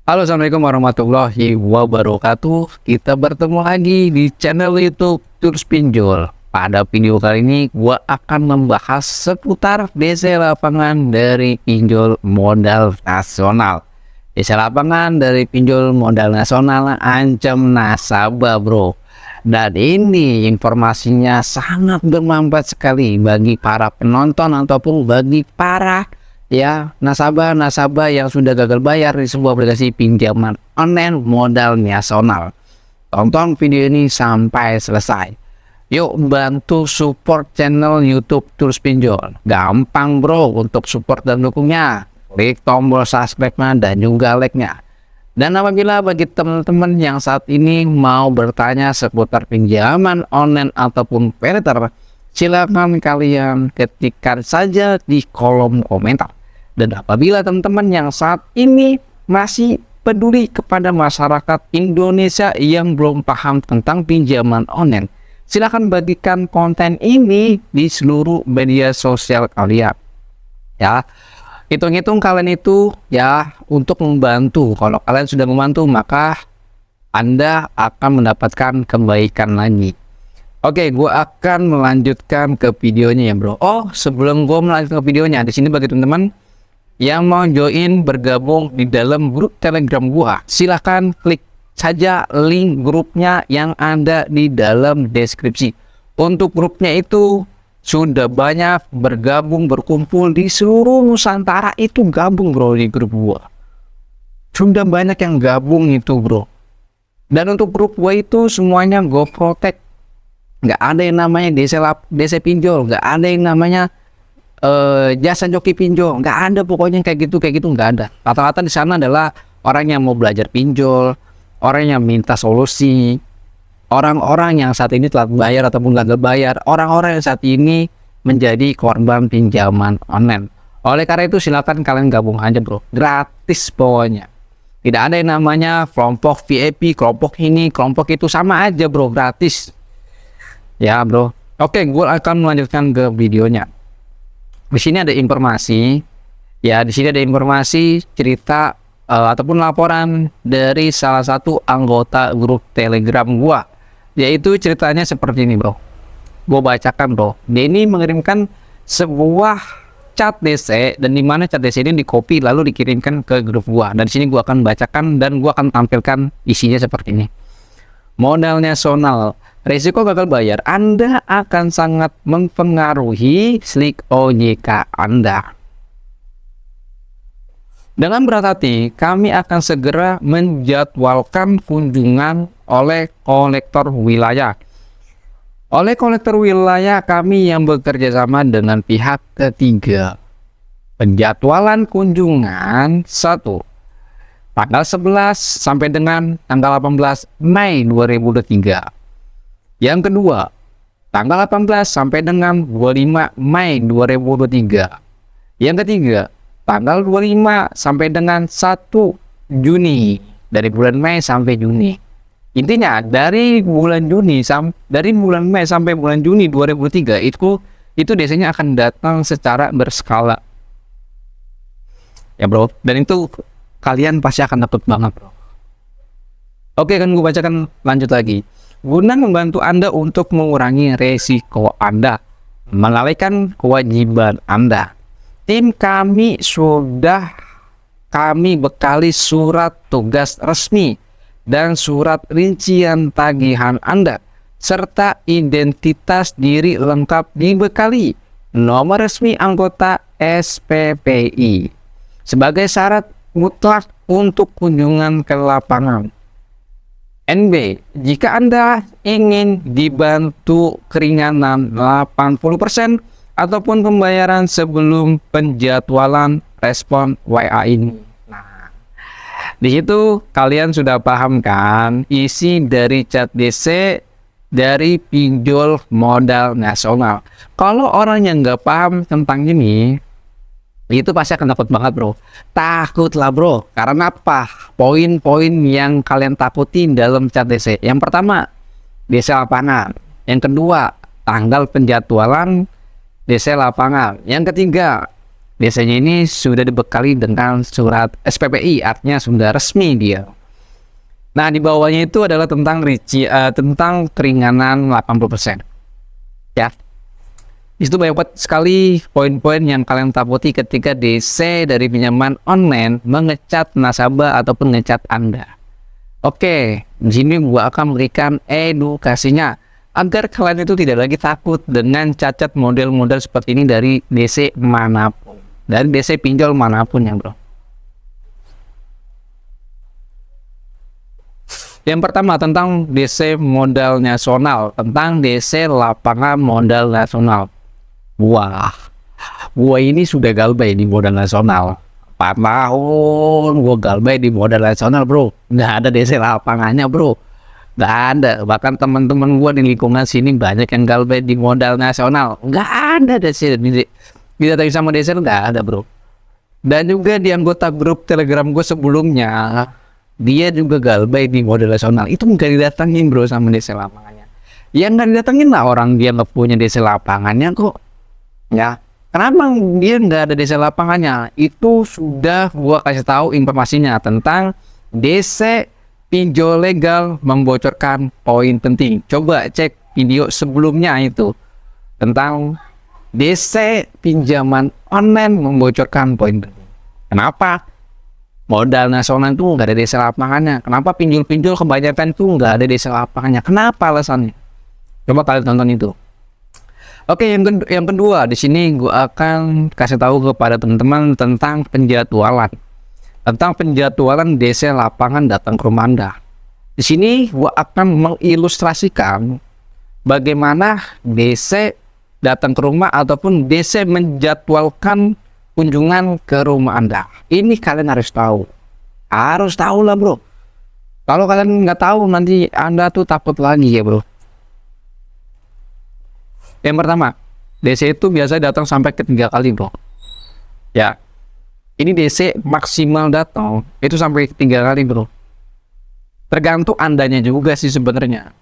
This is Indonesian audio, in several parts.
Halo, assalamualaikum warahmatullahi wabarakatuh. Kita bertemu lagi di channel YouTube Tools Pinjol. Pada video kali ini, gua akan membahas seputar DC lapangan dari pinjol modal nasional. DC lapangan dari pinjol modal nasional ancam nasabah, bro. Dan ini informasinya sangat bermanfaat sekali bagi para penonton ataupun bagi para nasabah-nasabah yang sudah gagal bayar di sebuah aplikasi pinjaman online modal nasional. Tonton video ini sampai selesai. Yuk bantu support channel YouTube Tools Pinjol. Gampang bro untuk support dan dukungnya. Klik tombol subscribe-nya dan juga like-nya. Dan apabila bagi teman-teman yang saat ini mau bertanya seputar pinjaman online ataupun pay later, silakan kalian ketikkan saja di kolom komentar. Dan apabila teman-teman yang saat ini masih peduli kepada masyarakat Indonesia yang belum paham tentang pinjaman online, silakan bagikan konten ini di seluruh media sosial kalian. Ya, hitung-hitung kalian itu ya untuk membantu. Kalau kalian sudah membantu, maka Anda akan mendapatkan kebaikan lagi. Oke, gue akan melanjutkan ke videonya ya bro. Oh, sebelum gue melanjutkan ke videonya, di sini bagi teman-teman yang mau join bergabung di dalam grup Telegram gua, silahkan klik saja link grupnya yang ada di dalam deskripsi. Untuk grupnya itu sudah banyak berkumpul di seluruh Nusantara itu gabung bro di grup gua. Sudah banyak yang gabung itu bro. Dan untuk grup gua itu semuanya gua protect. Nggak ada yang namanya DC pinjol, nggak ada yang namanya jasa joki pinjol, nggak ada pokoknya kayak gitu nggak ada. Rata-rata di sana adalah orang yang mau belajar pinjol, orang yang minta solusi, orang-orang yang saat ini telah bayar ataupun gagal bayar, orang-orang yang saat ini menjadi korban pinjaman online. Oleh karena itu silakan kalian gabung aja bro, gratis pokoknya. Tidak ada yang namanya kelompok VIP, kelompok ini, kelompok itu, sama aja bro, gratis. Ya bro. Oke, gue akan melanjutkan ke videonya. Di sini ada informasi, ya di sini ada informasi cerita ataupun laporan dari salah satu anggota grup Telegram gua, yaitu ceritanya seperti ini bro. Gua bacakan bro. Dia ini mengirimkan sebuah chat DC dan dimana chat DC ini di copy lalu dikirimkan ke grup gua. Dan di sini gua akan bacakan dan gua akan tampilkan isinya seperti ini. Modal nasional. Risiko gagal bayar Anda akan sangat mempengaruhi slik OJK Anda. Dengan berat hati, kami akan segera menjadwalkan kunjungan oleh kolektor wilayah. Oleh kolektor wilayah kami yang bekerja sama dengan pihak ketiga. Penjadwalan kunjungan 1. Tanggal 11 sampai dengan tanggal 18 Mei 2023. Yang kedua, tanggal 18 sampai dengan 25 Mei 2023. Yang ketiga, tanggal 25 sampai dengan 1 Juni. Dari bulan Mei sampai Juni. Intinya dari bulan Mei sampai bulan Juni 2023 itu biasanya akan datang secara berskala. Ya bro, dan itu kalian pasti akan dapat banget bro. Oke, kan gue bacakan lanjut lagi. Guna membantu Anda untuk mengurangi resiko Anda, melalaikan kewajiban Anda, tim kami bekali surat tugas resmi dan surat rincian tagihan Anda, serta identitas diri lengkap dibekali nomor resmi anggota SPPI sebagai syarat mutlak untuk kunjungan ke lapangan. NB, jika Anda ingin dibantu keringanan 80% ataupun pembayaran sebelum penjadwalan, respon WA ini. Nah, di situ kalian sudah paham kan isi dari chat DC dari pinjol modal nasional. Kalau orang yang nggak paham tentang ini, itu pasti akan takut banget bro. Takut lah bro. Karena apa? Poin-poin yang kalian takutin dalam chat DC. Yang pertama, DC lapangan. Yang kedua, tanggal penjadwalan DC lapangan. Yang ketiga, Biasanya ini sudah dibekali dengan surat SPPI, artinya sudah resmi dia. Nah, di bawahnya itu adalah tentang keringanan 80%. Ya. Itu banyak banget sekali poin-poin yang kalian takuti ketika DC dari pinjaman online mengecat nasabah ataupun ngecat Anda. Oke, di sini gua akan memberikan edukasinya agar kalian itu tidak lagi takut dengan cacat model-model seperti ini dari DC manapun, dari DC pinjol manapun ya bro. Yang pertama tentang DC modal nasional, tentang DC lapangan modal nasional. Wah, gua ini sudah galbay di modal nasional. 4 tahun gua galbay di modal nasional bro, nggak ada DC lapangannya bro. Nggak ada, bahkan teman-teman gua di lingkungan sini banyak yang galbay di modal nasional. Nggak ada DC, didatangi sama DC nggak ada bro. Dan juga di anggota grup Telegram gue sebelumnya, dia juga galbay di modal nasional. Itu nggak didatangin bro sama DC lapangannya. Ya nggak didatangin lah, orang dia nggak punya DC lapangannya kok. Ya, kenapa dia nggak ada DC lapangannya? Itu sudah gua kasih tahu informasinya tentang DC pinjol legal membocorkan poin penting. Coba cek video sebelumnya itu tentang DC pinjaman online membocorkan poin penting. Kenapa? Modal nasional itu nggak ada DC lapangannya. Kenapa pinjol-pinjol kebanyakan itu nggak ada DC lapangannya? Kenapa alasannya? Coba kalian tonton itu. Oke, yang kedua di sini gue akan kasih tahu kepada teman-teman tentang penjadwalan. Tentang penjadwalan DC lapangan datang ke rumah Anda. Di sini gue akan mengilustrasikan bagaimana DC datang ke rumah ataupun DC menjadwalkan kunjungan ke rumah Anda. Ini kalian harus tahu. Harus tahu lah bro. Kalau kalian nggak tahu nanti Anda tuh takut lagi ya bro. Yang pertama, DC itu biasa datang sampai ke 3 kali bro. Ya, ini DC maksimal datang itu sampai 3 kali bro. Tergantung andanya juga sih sebenarnya.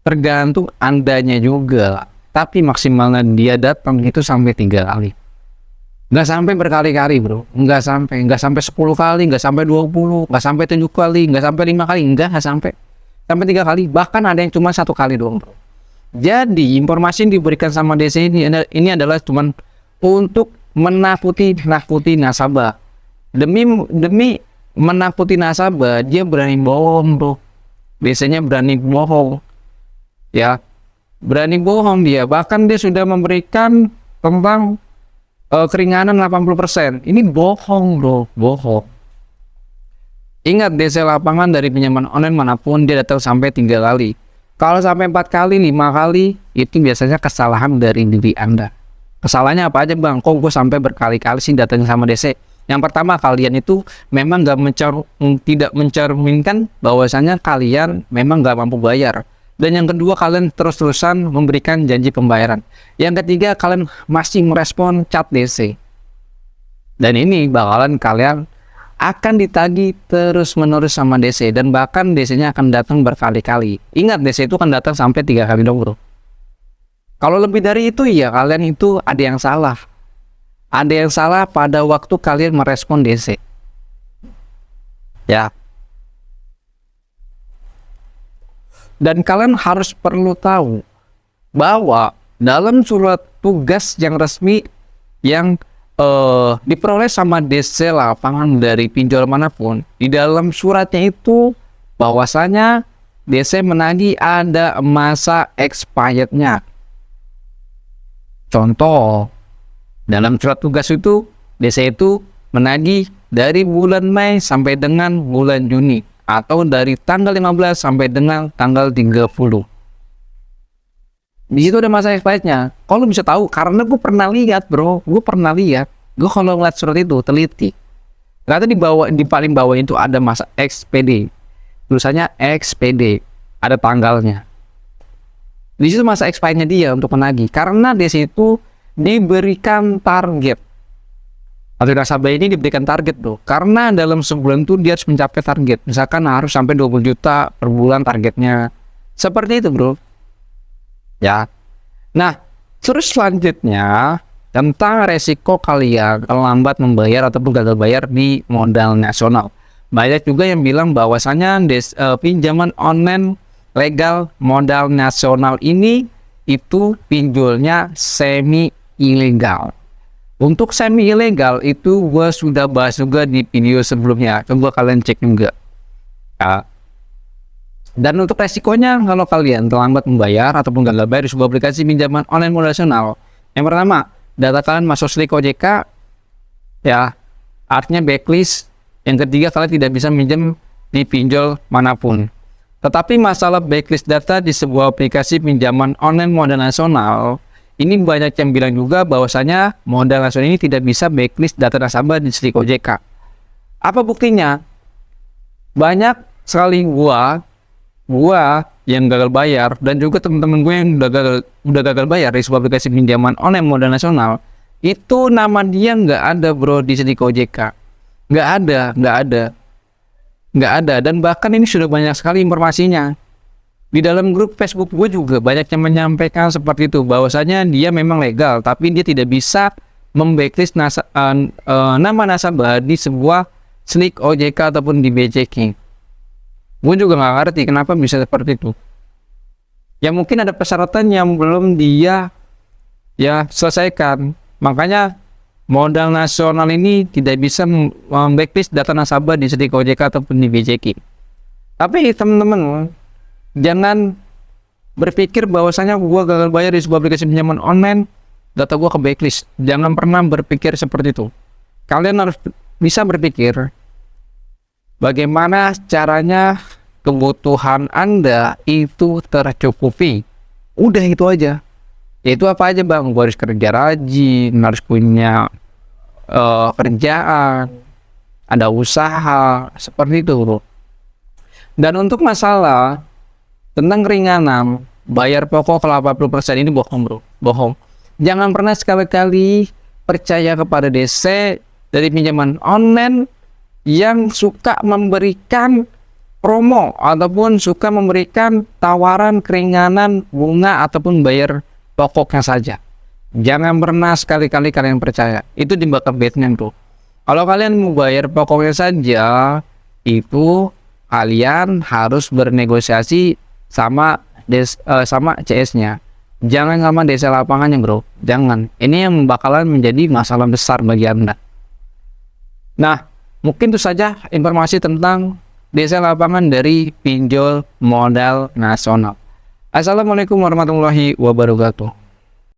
Tergantung andanya juga. Tapi maksimalnya dia datang itu sampai 3 kali. Nggak sampai berkali-kali bro. Nggak sampai 10 kali, nggak sampai 20, nggak sampai 7 kali, nggak sampai 5 kali, nggak sampai 3 kali. Bahkan ada yang cuma 1 kali doang bro. Jadi informasi yang diberikan sama DC ini adalah cuman untuk menakuti nasabah. Demi menakuti nasabah, dia berani bohong bro. Biasanya berani bohong. Ya, berani bohong dia. Bahkan dia sudah memberikan tentang keringanan 80%. Ini bohong bro, bohong. Ingat, DC lapangan dari pinjaman online manapun dia datang sampai 3 kali. Kalau sampai 4 kali, 5 kali, itu biasanya kesalahan dari diri Anda. Kesalahannya apa aja bang? Kok gue sampai berkali-kali sih datang sama DC? Yang pertama, kalian itu memang tidak mencerminkan bahwasanya kalian memang nggak mampu bayar. Dan yang kedua, kalian terus-terusan memberikan janji pembayaran. Yang ketiga, kalian masih merespon chat DC. Dan ini bakalan kalian akan ditagih terus-menerus sama DC. Dan bahkan DC-nya akan datang berkali-kali. Ingat, DC itu akan datang sampai 3 kali dong bro. Kalau lebih dari itu ya kalian itu ada yang salah. Ada yang salah pada waktu kalian merespon DC. Ya. Dan kalian harus perlu tahu bahwa dalam surat tugas yang resmi yang diperoleh sama DC lapangan dari pinjol manapun, di dalam suratnya itu bahwasanya DC menagih ada masa expirednya. Contoh, dalam surat tugas itu DC itu menagih dari bulan Mei sampai dengan bulan Juni, atau dari tanggal 15 sampai dengan tanggal 30. Di situ ada masa expirednya. Kalau bisa tahu, karena gue pernah lihat bro, gue kalau ngeliat surat itu teliti, ternyata di paling bawah itu ada masa XPD, tulisannya XPD, ada tanggalnya. Di situ masa expirednya dia untuk menagih, karena di situ diberikan target. Atau nasabah ini diberikan target bro, karena dalam sebulan itu dia harus mencapai target. Misalkan harus sampai 20 juta per bulan targetnya, seperti itu bro. Ya, nah terus selanjutnya tentang resiko kalian terlambat membayar ataupun gagal bayar di modal nasional. Banyak juga yang bilang bahwasanya pinjaman online legal modal nasional ini itu pinjolnya semi ilegal. Untuk semi ilegal itu gue sudah bahas juga di video sebelumnya, coba kalian cek juga. Ya. Dan untuk resikonya kalau kalian terlambat membayar ataupun gagal bayar di sebuah aplikasi pinjaman online modal nasional, yang pertama, data kalian masuk SLIK OJK, ya, artinya blacklist. Yang ketiga, kalian tidak bisa minjem di pinjol manapun. Tetapi masalah blacklist data di sebuah aplikasi pinjaman online modal nasional, ini banyak yang bilang juga bahwasanya modal nasional ini tidak bisa blacklist data nasabah di SLIK OJK. Apa buktinya? Banyak sekali gua yang gagal bayar dan juga teman-teman gue yang udah gagal bayar di sebuah aplikasi pinjaman online modal nasional, itu nama dia nggak ada bro di SLIK OJK. Nggak ada, dan bahkan ini sudah banyak sekali informasinya. Di dalam grup Facebook gue juga banyak yang menyampaikan seperti itu, bahwasanya dia memang legal, tapi dia tidak bisa membacklist nama nasabah di sebuah SLIK OJK ataupun di BCK. Gue juga nggak ngerti kenapa bisa seperti itu. Ya mungkin ada persyaratan yang belum dia selesaikan. Makanya modal nasional ini tidak bisa membacklist data nasabah di SLIK OJK ataupun di BCK. Tapi teman-teman, jangan berpikir bahwasanya gua gagal bayar di sebuah aplikasi pinjaman online, data gua ke blacklist. Jangan pernah berpikir seperti itu. Kalian harus bisa berpikir bagaimana caranya kebutuhan Anda itu tercukupi. Udah itu aja. Itu apa aja bang? Gua harus kerja rajin, harus punya kerjaan, ada usaha, seperti itu bro. Dan untuk masalah tentang keringanan bayar pokok ke 80% ini bohong bro, bohong. Jangan pernah sekali-kali percaya kepada DC dari pinjaman online yang suka memberikan promo ataupun suka memberikan tawaran keringanan bunga ataupun bayar pokoknya saja. Jangan pernah sekali-kali kalian percaya, itu di bawah Batman tuh. Kalau kalian mau bayar pokoknya saja, itu kalian harus bernegosiasi sama CS-nya. Jangan sama desa lapangannya bro, jangan. Ini yang bakalan menjadi masalah besar bagi Anda. Nah, mungkin itu saja informasi tentang desa lapangan dari pinjol modal nasional. Assalamualaikum warahmatullahi wabarakatuh.